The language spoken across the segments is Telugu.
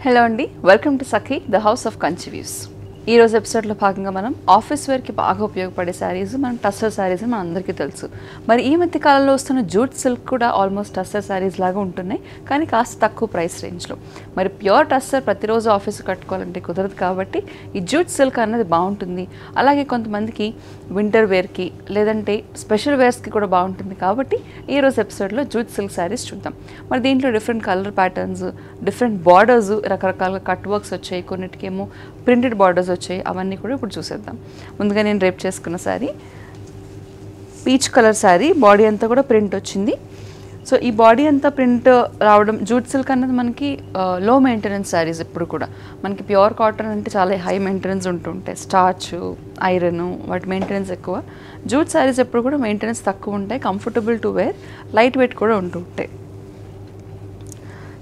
హలో అండి, welcome to Sakhi the house of Kanchi views. ఈ రోజు ఎపిసోడ్లో భాగంగా మనం ఆఫీస్ వేర్కి బాగా ఉపయోగపడే శారీస్, మనం టస్సర్ శారీస్ మన అందరికీ తెలుసు. మరి ఈ మధ్య కాలంలో వస్తున్న జూట్ సిల్క్ కూడా ఆల్మోస్ట్ టస్సర్ శారీస్ లాగా ఉంటున్నాయి, కానీ కాస్త తక్కువ ప్రైస్ రేంజ్లో. మరి ప్యూర్ టస్సర్ ప్రతిరోజు ఆఫీస్ కట్టుకోవాలంటే కుదరదు, కాబట్టి ఈ జూట్ సిల్క్ అన్నది బాగుంటుంది. అలాగే కొంతమందికి వింటర్ వేర్కి లేదంటే స్పెషల్ వేర్స్కి కూడా బాగుంటుంది. కాబట్టి ఈరోజు ఎపిసోడ్లో జూట్ సిల్క్ శారీస్ చూద్దాం. మరి దీంట్లో different colour patterns, different borders, రకరకాల కట్ వర్క్స్ వచ్చాయి, కొన్నిటికేమో ప్రింటెడ్ బార్డర్స్ వచ్చాయి. అవన్నీ కూడా ఇప్పుడు చూసేద్దాం. ముందుగా నేను రేప్ చేసుకున్న sari peach colour sari, body అంతా కూడా ప్రింట్ వచ్చింది. సో ఈ బాడీ అంతా ప్రింట్ రావడం, జూట్ సిల్క్ అన్నది మనకి లో మెయింటెనెన్స్ శారీస్. ఇప్పుడు కూడా మనకి ప్యూర్ కాటన్ అంటే చాలా హై మెయింటెనెన్స్ ఉంటుంటాయి, స్టార్చ్, ఐరన్, వాటి మెయింటెనెన్స్ ఎక్కువ. జూట్ శారీస్ ఎప్పుడు కూడా మెయింటెనెన్స్ తక్కువ ఉంటాయి, comfortable to wear, light weight కూడా ఉంటుంటాయి.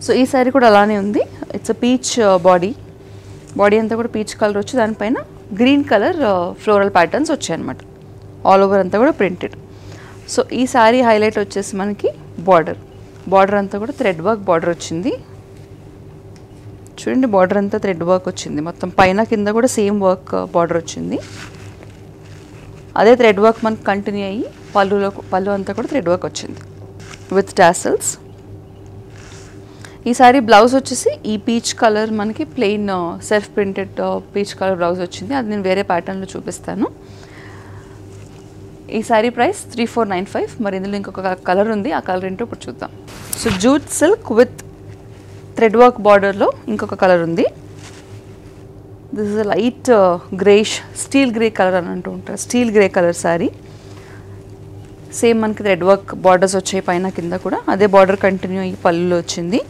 సో ఈ శారీ కూడా అలానే ఉంది. ఇట్స్ పీచ్ బాడీ అంతా కూడా పీచ్ కలర్ వచ్చి దానిపైన గ్రీన్ కలర్ ఫ్లోరల్ ప్యాటర్న్స్ వచ్చాయన్నమాట. ఆల్ ఓవర్ అంతా కూడా ప్రింటెడ్. సో ఈ శారీ హైలైట్ వచ్చేసి మనకి బార్డర్ అంతా కూడా థ్రెడ్ వర్క్ బార్డర్ వచ్చింది. చూడండి, బార్డర్ అంతా థ్రెడ్ వర్క్ వచ్చింది. మొత్తం పైన కింద కూడా సేమ్ వర్క్ బార్డర్ వచ్చింది. అదే థ్రెడ్ వర్క్ మనకు కంటిన్యూ అయ్యి పళ్ళు అంతా కూడా థ్రెడ్ వర్క్ వచ్చింది విత్ టాసల్స్. ఈ సారీ బ్లౌజ్ వచ్చేసి ఈ పీచ్ కలర్ మనకి plain self printed peach colour blouse వచ్చింది. అది నేను వేరే ప్యాటర్న్లో చూపిస్తాను. ఈ సారీ ప్రైస్ 3495. మరి ఇందులో ఇంకొక కలర్ ఉంది, ఆ కలర్ ఏంటో ఇప్పుడు చూద్దాం. So jute silk with thread work బార్డర్లో ఇంకొక కలర్ ఉంది. This is light greyish, steel grey colour అని అంటూ ఉంటారు. Steel grey colour sorry, same మనకి థ్రెడ్ వర్క్ బార్డర్స్ వచ్చాయి పైన కింద కూడా. అదే బార్డర్ కంటిన్యూ అయ్యి పళ్ళులో వచ్చింది.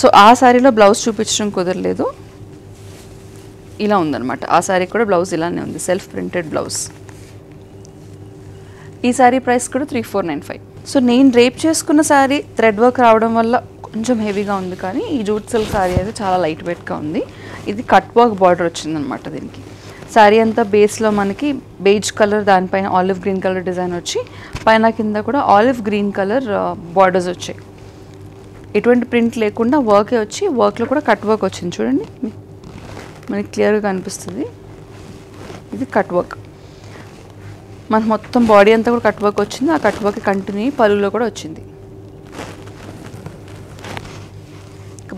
సో ఆ శారీలో బ్లౌజ్ చూపించడం కుదరలేదు, ఇలా ఉందన్నమాట. ఆ శారీ కూడా బ్లౌజ్ ఇలానే ఉంది, సెల్ఫ్ ప్రింటెడ్ బ్లౌజ్. ఈ శారీ ప్రైస్ కూడా 3495. సో నేను రేప్ చేసుకున్న శారీ థ్రెడ్ వర్క్ రావడం వల్ల కొంచెం హెవీగా ఉంది, కానీ ఈ జూట్ సిల్క్ శారీ అయితే చాలా లైట్ వెయిట్గా ఉంది. ఇది కట్ వర్క్ బార్డర్ వచ్చిందనమాట దీనికి. శారీ అంతా బేస్లో మనకి బేజ్ కలర్, దానిపైన ఆలివ్ గ్రీన్ కలర్ డిజైన్ వచ్చి పైన కింద కూడా ఆలివ్ గ్రీన్ కలర్ బార్డర్స్ వచ్చాయి. ఎటువంటి ప్రింట్ లేకుండా వర్కే వచ్చి, వర్క్లో కూడా కట్ వర్క్ వచ్చింది. చూడండి, మనకి క్లియర్గా కనిపిస్తుంది. ఇది కట్ వర్క్. మనకు మొత్తం బాడీ అంతా కూడా కట్ వర్క్ వచ్చింది. ఆ కట్ వర్క్ కంటిన్యూ పళ్ళులో కూడా వచ్చింది.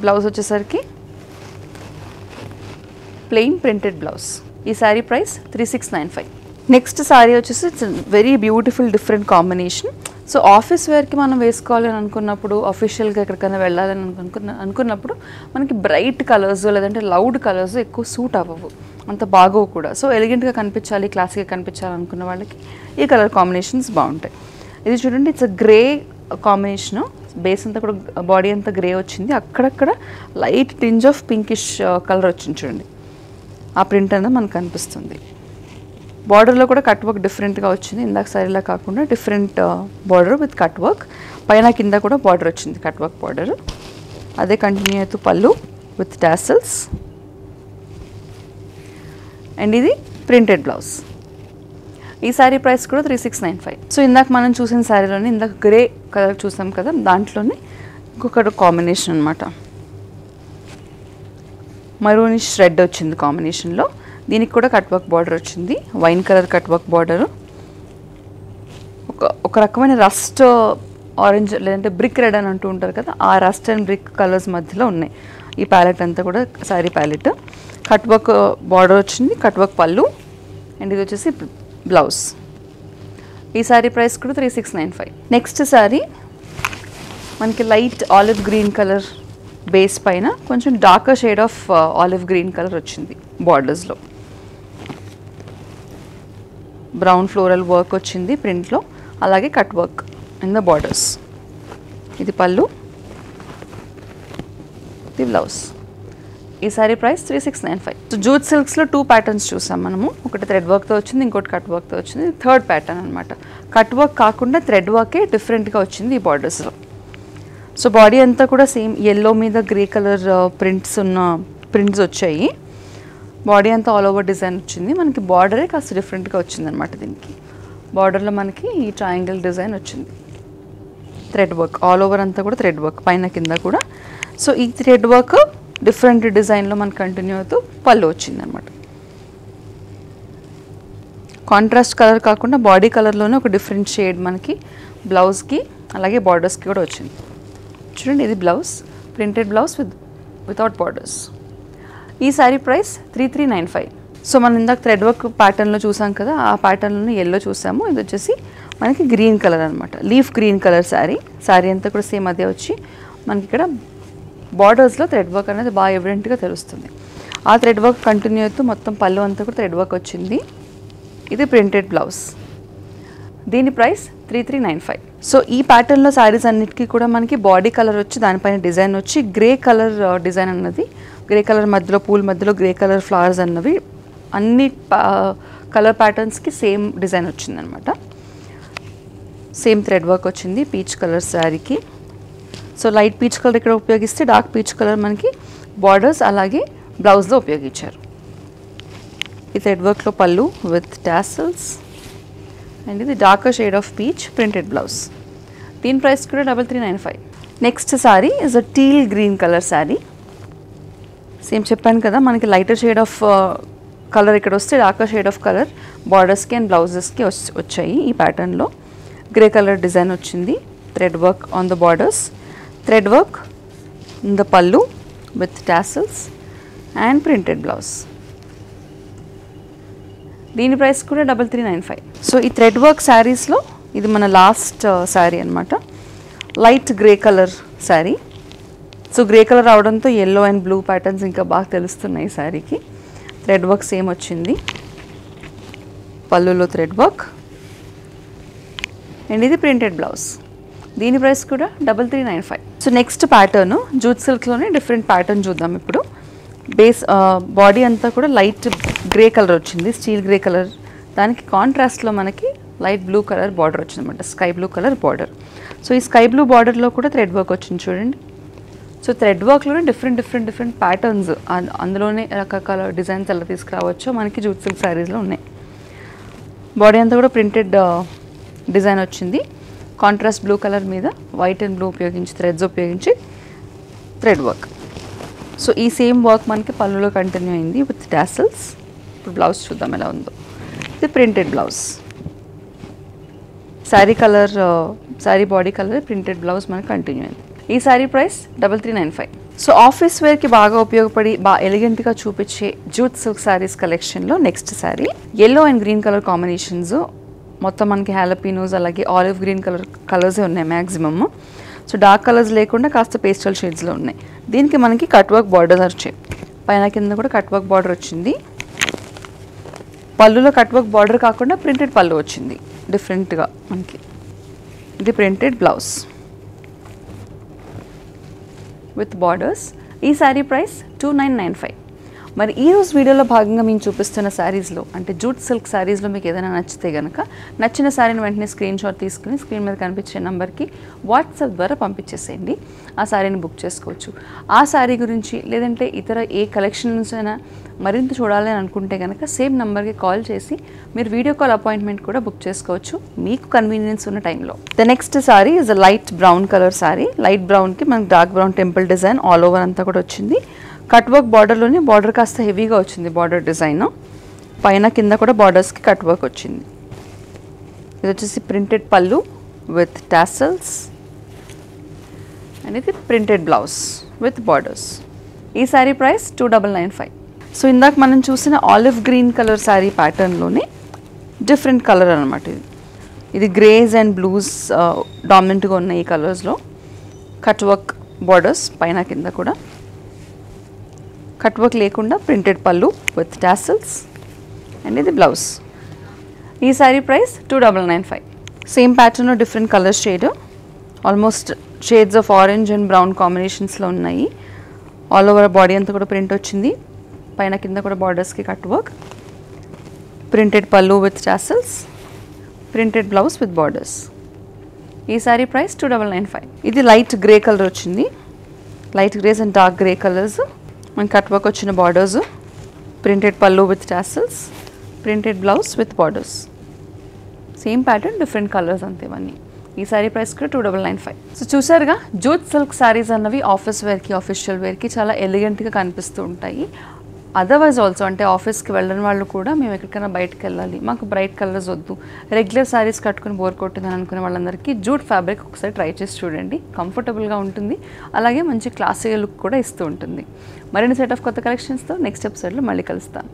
బ్లౌజ్ వచ్చేసరికి ప్లెయిన్ ప్రింటెడ్ బ్లౌజ్. ఈ శారీ ప్రైస్ 3695. నెక్స్ట్ శారీ వచ్చేసి it's very beautiful different combination. So office వేర్కి మనం వేసుకోవాలని అనుకున్నప్పుడు, అఫీషియల్గా ఎక్కడికైనా వెళ్ళాలని అనుకున్నప్పుడు మనకి బ్రైట్ కలర్స్ లేదంటే లౌడ్ కలర్స్ ఎక్కువ సూట్ అవ్వవు, అంత బాగోవు కూడా. సో ఎలిగెంట్గా కనిపించాలి, క్లాసిక్గా కనిపించాలి అనుకున్న వాళ్ళకి ఈ కలర్ కాంబినేషన్స్ బాగుంటాయి. ఇది చూడండి, ఇట్స్ గ్రే కాంబినేషను. బేస్ అంతా కూడా బాడీ అంతా గ్రే వచ్చింది, అక్కడక్కడ light tinge of pinkish colour వచ్చింది. చూడండి, ఆ ప్రింట్ అనేది మనకు కనిపిస్తుంది. బార్డర్లో కూడా కట్ వర్క్ డిఫరెంట్గా వచ్చింది, ఇందాక సారీలా కాకుండా different border with cut work. పైన కింద కూడా బార్డర్ వచ్చింది, కట్ వర్క్ బార్డర్. అదే కంటిన్యూ అవుతూ పళ్ళు విత్ టాసల్స్. అండ్ ఇది ప్రింటెడ్ బ్లౌజ్. ఈ శారీ ప్రైస్ కూడా 3695. సో ఇందాక మనం చూసిన శారీలోనే ఇందాక గ్రే కలర్ చూసాం కదా, దాంట్లోనే ఇంకొక కాంబినేషన్ అనమాట. మరూనిష్ రెడ్ వచ్చింది కాంబినేషన్లో. దీనికి కూడా కట్ వర్క్ బార్డర్ వచ్చింది, wine colour cut work border. ఒక రకమైన రస్ట్ ఆరెంజ్ లేదంటే బ్రిక్ రెడ్ అని అంటూ ఉంటారు కదా, ఆ రస్ట్ అండ్ బ్రిక్ కలర్స్ మధ్యలో ఉన్నాయి ఈ ప్యాలెట్ అంతా కూడా. Sari palette cut work border వచ్చింది, కట్ వర్క్ పళ్ళు. అండ్ ఇది వచ్చేసి బ్లౌజ్. ఈ శారీ ప్రైస్ కూడా 3695. నెక్స్ట్ శారీ మనకి light olive green colour base పైన కొంచెం darker shade of olive green colour వచ్చింది బార్డర్స్లో. బ్రౌన్ ఫ్లోరల్ వర్క్ వచ్చింది ప్రింట్లో, అలాగే cut work in the borders. ఇది పళ్ళు, ఇది బ్లౌజ్. ఈ సారీ ప్రైస్ 3695. సో జూట్ సిల్క్స్లో 2 ప్యాటర్న్స్ చూసాం మనము. ఒకటి థ్రెడ్ వర్క్తో వచ్చింది, ఇంకోటి కట్ వర్క్తో వచ్చింది. థర్డ్ ప్యాటర్న్ అనమాట. కట్ వర్క్ కాకుండా థ్రెడ్ వర్కే డిఫరెంట్గా వచ్చింది ఈ బార్డర్స్లో. సో బాడీ అంతా కూడా సేమ్ ఎల్లో మీద గ్రే కలర్ ప్రింట్స్ వచ్చాయి. బాడీ అంతా ఆల్ ఓవర్ డిజైన్ వచ్చింది. మనకి బార్డరే కాస్త డిఫరెంట్గా వచ్చింది అనమాట. దీనికి బార్డర్లో మనకి ఈ ట్రయాంగిల్ డిజైన్ వచ్చింది. థ్రెడ్ వర్క్ ఆల్ ఓవర్ అంతా కూడా థ్రెడ్ వర్క్, పైన కింద కూడా. సో ఈ థ్రెడ్ వర్క్ డిఫరెంట్ డిజైన్లో మనకు కంటిన్యూ అవుతూ పళ్ళు వచ్చిందనమాట. కాంట్రాస్ట్ కలర్ కాకుండా బాడీ కలర్లోనే ఒక డిఫరెంట్ షేడ్ మనకి బ్లౌజ్కి అలాగే బార్డర్స్కి కూడా వచ్చింది. చూడండి, ఇది blouse, printed blouse without borders. ఈ శారీ ప్రైస్ 3395. సో మనం ఇందాక థ్రెడ్ వర్క్ ప్యాటర్న్లో చూసాం కదా, ఆ ప్యాటర్న్లో ఎల్లో చూసాము. ఇది వచ్చేసి మనకి గ్రీన్ కలర్ అనమాట, leaf green colour sari. Sari అంతా కూడా సేమ్ అదే వచ్చి మనకి ఇక్కడ బార్డర్స్లో థ్రెడ్ వర్క్ అనేది బాగా ఎవిడెంట్గా తెలుస్తుంది. ఆ థ్రెడ్ వర్క్ కంటిన్యూ అవుతూ మొత్తం పళ్ళు అంతా కూడా థ్రెడ్ వర్క్ వచ్చింది. ఇది ప్రింటెడ్ బ్లౌజ్. దీని ప్రైస్ 3395. సో ఈ ప్యాటర్న్లో శారీస్ అన్నిటికీ కూడా మనకి బాడీ కలర్ వచ్చి దానిపైన డిజైన్ వచ్చి గ్రే కలర్ డిజైన్ అన్నది, గ్రే కలర్ మధ్యలో పూల్ మధ్యలో గ్రే కలర్ ఫ్లవర్స్ అన్నవి అన్ని కలర్ ప్యాటర్న్స్కి సేమ్ డిజైన్ వచ్చిందనమాట. సేమ్ థ్రెడ్ వర్క్ వచ్చింది పీచ్ కలర్ శారీకి. సో లైట్ పీచ్ కలర్ ఇక్కడ ఉపయోగిస్తే డార్క్ పీచ్ కలర్ మనకి బార్డర్స్ అలాగే బ్లౌజ్లో ఉపయోగించారు. ఈ థ్రెడ్ వర్క్లో పళ్ళు విత్ టాసల్స్ అండ్ ఇది darker shade of peach printed blouse. దీని ప్రైస్ కూడా 3395. Next sari is a teal green colour sari. Same చెప్పాను కదా, మనకి లైటర్ షేడ్ ఆఫ్ కలర్ ఇక్కడ వస్తే డార్కర్ షేడ్ ఆఫ్ కలర్ బార్డర్స్కి అండ్ బ్లౌజెస్కి వచ్చాయి. ఈ ప్యాటర్న్లో గ్రే కలర్ డిజైన్ వచ్చింది. Thread work on the borders, thread work in the pallu with tassels and printed blouse. దీని ప్రైస్ కూడా 3395. సో ఈ థ్రెడ్ వర్క్ శారీస్లో ఇది మన లాస్ట్ శారీ అనమాట. Light grey colour sari. So grey colour అవడంతో ఎల్లో అండ్ బ్లూ ప్యాటర్న్స్ ఇంకా బాగా తెలుస్తున్నాయి ఈ శారీకి. థ్రెడ్ వర్క్ సేమ్ వచ్చింది, పళ్ళులో థ్రెడ్ వర్క్ అండ్ ఇది ప్రింటెడ్ బ్లౌజ్. దీని ప్రైస్ కూడా 3395. సో నెక్స్ట్ ప్యాటర్న్ జూట్ సిల్క్లోనే డిఫరెంట్ ప్యాటర్న్ చూద్దాం ఇప్పుడు. బేస్ బాడీ అంతా కూడా లైట్ గ్రే కలర్ వచ్చింది, స్టీల్ గ్రే కలర్. దానికి కాంట్రాస్ట్లో మనకి లైట్ బ్లూ కలర్ బార్డర్ వచ్చింది అనమాట, sky blue colour border. So ఈ స్కై బ్లూ బార్డర్లో కూడా థ్రెడ్ వర్క్ వచ్చింది చూడండి. సో థ్రెడ్ వర్క్లోనే డిఫరెంట్ ప్యాటర్న్స్, అందులోనే రకరకాల డిజైన్స్ ఎలా తీసుకురావచ్చో మనకి జూట్ సిల్క్ శారీస్లో ఉన్నాయి. బాడీ అంతా కూడా ప్రింటెడ్ డిజైన్ వచ్చింది. కాంట్రాస్ట్ బ్లూ కలర్ మీద వైట్ అండ్ బ్లూ ఉపయోగించి థ్రెడ్స్ ఉపయోగించి థ్రెడ్ వర్క్. సో ఈ సేమ్ వర్క్ మనకి పళ్ళులో కంటిన్యూ అయింది విత్ టాసల్స్. ఇప్పుడు బ్లౌజ్ చూద్దాం ఎలా ఉందో. ఇది printed blouse. Sari colour, sari body colour printed blouse మనకి కంటిన్యూ అయింది. ఈ శారీ ప్రైస్ 3395. సో ఆఫీస్ వేర్కి బాగా ఉపయోగపడి బాగా ఎలిగెంట్గా చూపించే జూట్ సిల్క్ శారీస్ కలెక్షన్లో next sari yellow and green colour combinations. మొత్తం మనకి హ్యాలపీనోస్ అలాగే ఆలివ్ గ్రీన్ కలర్సే ఉన్నాయి మ్యాక్సిమమ్. సో డార్క్ కలర్స్ లేకుండా కాస్త పేస్టల్ షేడ్స్లో ఉన్నాయి. దీనికి మనకి కట్ వర్క్ బార్డర్స్ వచ్చాయి, పైన కింద కూడా కట్ వర్క్ బార్డర్ వచ్చింది. పళ్ళులో కట్ వర్క్ బార్డర్ కాకుండా ప్రింటెడ్ పళ్ళు వచ్చింది డిఫరెంట్గా మనకి. ఇది ప్రింటెడ్ బ్లౌజ్ విత్ బార్డర్స్. ఈ శారీ ప్రైస్ 2995. మరి ఈరోజు వీడియోలో భాగంగా మేము చూపిస్తున్న శారీస్లో అంటే జూట్ సిల్క్ శారీస్లో మీకు ఏదైనా నచ్చితే కనుక నచ్చిన శారీని వెంటనే స్క్రీన్ షాట్ తీసుకుని స్క్రీన్ మీద కనిపించే నెంబర్కి వాట్సాప్ ద్వారా పంపించేసేయండి. ఆ శారీని బుక్ చేసుకోవచ్చు. ఆ శారీ గురించి లేదంటే ఇతర ఏ కలెక్షన్స్ అయినా మరింత చూడాలి అని అనుకుంటే కనుక సేమ్ నెంబర్కి కాల్ చేసి మీరు వీడియో కాల్ అపాయింట్మెంట్ కూడా బుక్ చేసుకోవచ్చు మీకు కన్వీనియన్స్ ఉన్న టైంలో. The next sari is a light brown colour sari. Light బ్రౌన్కి మనకి dark brown temple design all over అంతా కూడా వచ్చింది. కట్ వర్క్ బార్డర్లోనే బార్డర్ కాస్త హెవీగా వచ్చింది బార్డర్ డిజైన్. పైన కింద కూడా బార్డర్స్కి కట్ వర్క్ వచ్చింది. ఇది వచ్చేసి printed pallu with tassels and ఇది ప్రింటెడ్ బ్లౌజ్ విత్ బార్డర్స్. ఈ శారీ ప్రైస్ 2995. సో ఇందాక మనం చూసిన ఆలివ్ గ్రీన్ కలర్ శారీ ప్యాటర్న్లోనే డిఫరెంట్ కలర్ అనమాట ఇది. ఇది గ్రేస్ అండ్ బ్లూస్ డామినెంట్గా ఉన్నాయి ఈ కలర్స్లో. కట్ వర్క్ బార్డర్స్ పైన కింద కూడా, కట్ వర్క్ లేకుండా printed pallu with tassels and ఇది బ్లౌజ్. ఈ శారీ ప్రైస్ 2995. సేమ్ ప్యాటర్న్లో different colour shade, almost shades of orange and brown కాంబినేషన్స్లో ఉన్నాయి. ఆల్ ఓవర్ బాడీ అంతా కూడా ప్రింట్ వచ్చింది. పైన కింద కూడా బార్డర్స్కి cut work, printed pallu with tassels, printed blouse with borders. ఈ శారీ ప్రైస్ 2995. ఇది లైట్ గ్రే కలర్ వచ్చింది. Light grace and dark grey colours, మన కట్ వర్క్ వచ్చిన borders, printed pallu with tassels, printed blouse with borders. Same pattern different colours అంతే ఇవన్నీ. ఈ శారీ ప్రైస్ కూడా 2995. సో చూసారుగా, జూట్ సిల్క్ శారీస్ అన్నవి ఆఫీస్ వేర్కి, ఆఫీషియల్ వేర్కి చాలా ఎలిగెంట్గా కనిపిస్తూ ఉంటాయి. అదర్వైజ్ ఆల్సో అంటే ఆఫీస్కి వెళ్ళని వాళ్ళు కూడా మేము ఎక్కడికైనా బయటకు వెళ్ళాలి, మాకు బ్రైట్ కలర్స్ వద్దు, రెగ్యులర్ శారీస్ కట్టుకుని బోర్ కొట్టిందని అనుకునే వాళ్ళందరికీ జూట్ ఫ్యాబ్రిక్ ఒకసారి ట్రై చేసి చూడండి. కంఫర్టబుల్గా ఉంటుంది, అలాగే మంచి క్లాసికల్ లుక్ కూడా ఇస్తూ ఉంటుంది. మరిన్ని సెట్ ఆఫ్ కొత్త కలెక్షన్స్తో నెక్స్ట్ ఎపిసోడ్లో మళ్ళీ కలుస్తాను.